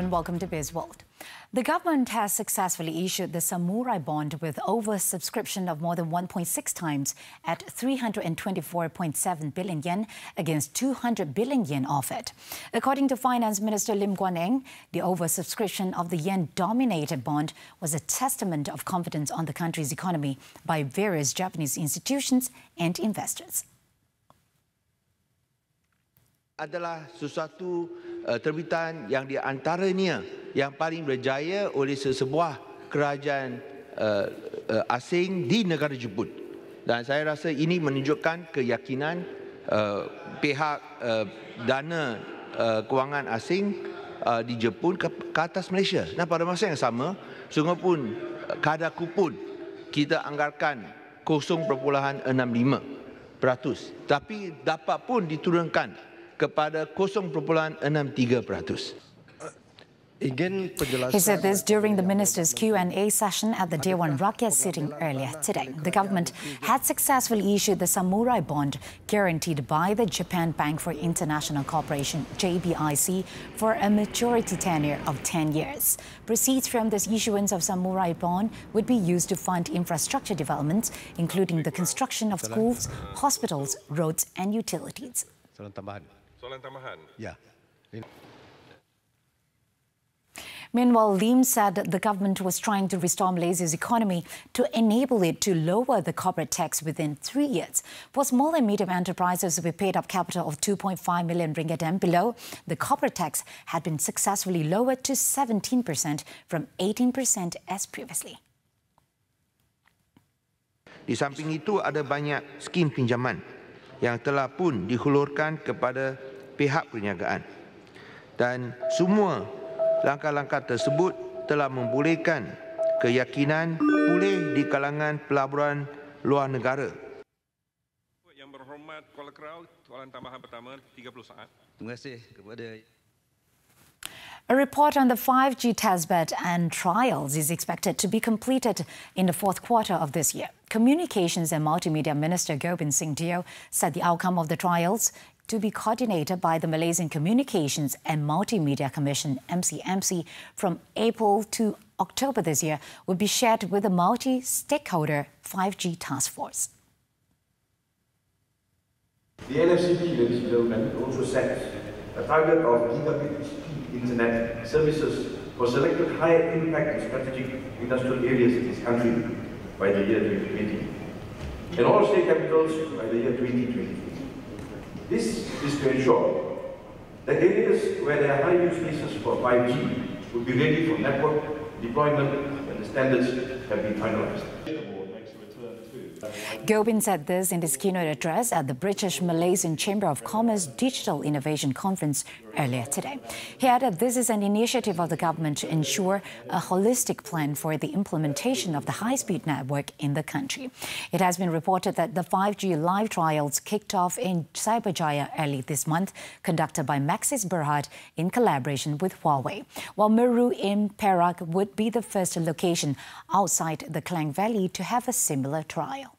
and welcome to BizWorld. The government has successfully issued the Samurai bond with oversubscription of more than 1.6 times at 324.7 billion yen against 200 billion yen offered. According to Finance Minister Lim Guan Eng, the oversubscription of the yen-dominated bond was a testament of confidence on the country's economy by various Japanese institutions and investors. Adalah sesuatu terbitan yang di antaranya yang paling berjaya oleh sebuah kerajaan asing di negara Jepun. Dan saya rasa ini menunjukkan keyakinan pihak dana kewangan asing di Jepun ke atas Malaysia. Dan pada masa yang sama, sungguh pun kadar kupon kita anggarkan 0.65%, tapi dapat pun diturunkan kepada 0.63%. He said this during the minister's Q&A session at the Dewan Rakyat sitting earlier today. The government had successfully issued the Samurai bond guaranteed by the Japan Bank for International Cooperation, JBIC, for a maturity tenure of 10 years. Proceeds from this issuance of Samurai bond would be used to fund infrastructure developments, including the construction of schools, hospitals, roads and utilities. Soalan tambahan. Ya. Meanwhile, Lim said the government was trying to restore Malaysia's economy to enable it to lower the corporate tax within 3 years. For small and medium enterprises with paid-up capital of 2.5 million ringgit and below, the corporate tax had been successfully lowered to 17% from 18% as previously. Di samping itu ada banyak skim pinjaman yang telah pun dihulurkan kepada pihak perniagaan. Dan semua langkah-langkah tersebut telah membolehkan keyakinan pulih di kalangan pelaburan luar negara. Yang berhormat Kuala Kerau, soalan tambahan pertama 30 saat. Terima kasih kepada A report on the 5G testbed and trials is expected to be completed in the fourth quarter of this year. Communications and Multimedia Minister Gobind Singh Deo said the outcome of the trials, to be coordinated by the Malaysian Communications and Multimedia Commission, MCMC, from April to October this year, would be shared with the multi-stakeholder 5G task force. The NFCP, ladies and gentlemen, also sets a target of gigabit internet services for selected higher impact and strategic industrial areas in this country by the year 2020, and all state capitals by the year 2020. This is to ensure that areas where there are high use cases for 5G will be ready for network deployment when the standards have been finalized. Gobind said this in his keynote address at the British-Malaysian Chamber of Commerce Digital Innovation Conference earlier today. He added this is an initiative of the government to ensure a holistic plan for the implementation of the high-speed network in the country. It has been reported that the 5G live trials kicked off in Cyberjaya early this month, conducted by Maxis Berhad in collaboration with Huawei, while Meru in Perak would be the first location outside the Klang Valley to have a similar trial.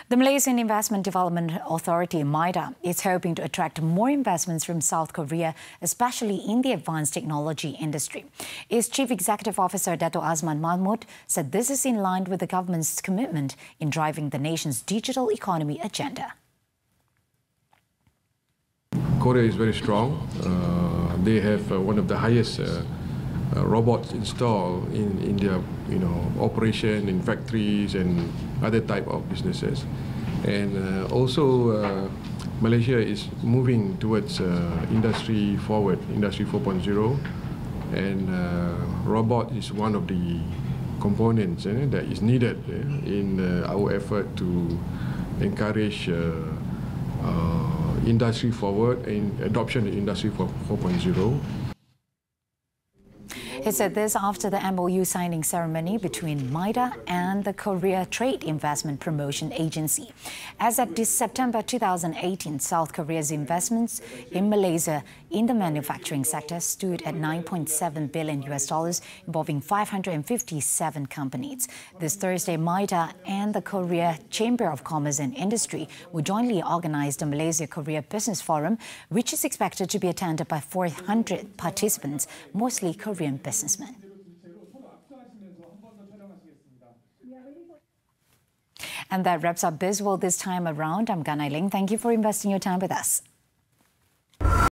The Malaysian Investment Development Authority, MIDA, is hoping to attract more investments from South Korea, especially in the advanced technology industry. Its Chief Executive Officer, Dato' Azman Mahmud, said this is in line with the government's commitment in driving the nation's digital economy agenda. Korea is very strong. They have one of the highest robots installed in their operation in factories and other type of businesses. And also Malaysia is moving towards industry forward, industry 4.0, and robot is one of the components that is needed in our effort to encourage industry forward and adoption of industry 4.0. He said this after the MOU signing ceremony between MIDA and the Korea Trade Investment Promotion Agency. As at this September 2018, South Korea's investments in Malaysia in the manufacturing sector stood at $9.7 billion, involving 557 companies. This Thursday, MIDA and the Korea Chamber of Commerce and Industry will jointly organize the Malaysia-Korea Business Forum, which is expected to be attended by 400 participants, mostly Korean businessmen. And that wraps up BizWorld this time around. I'm Ganai Ling. Thank you for investing your time with us.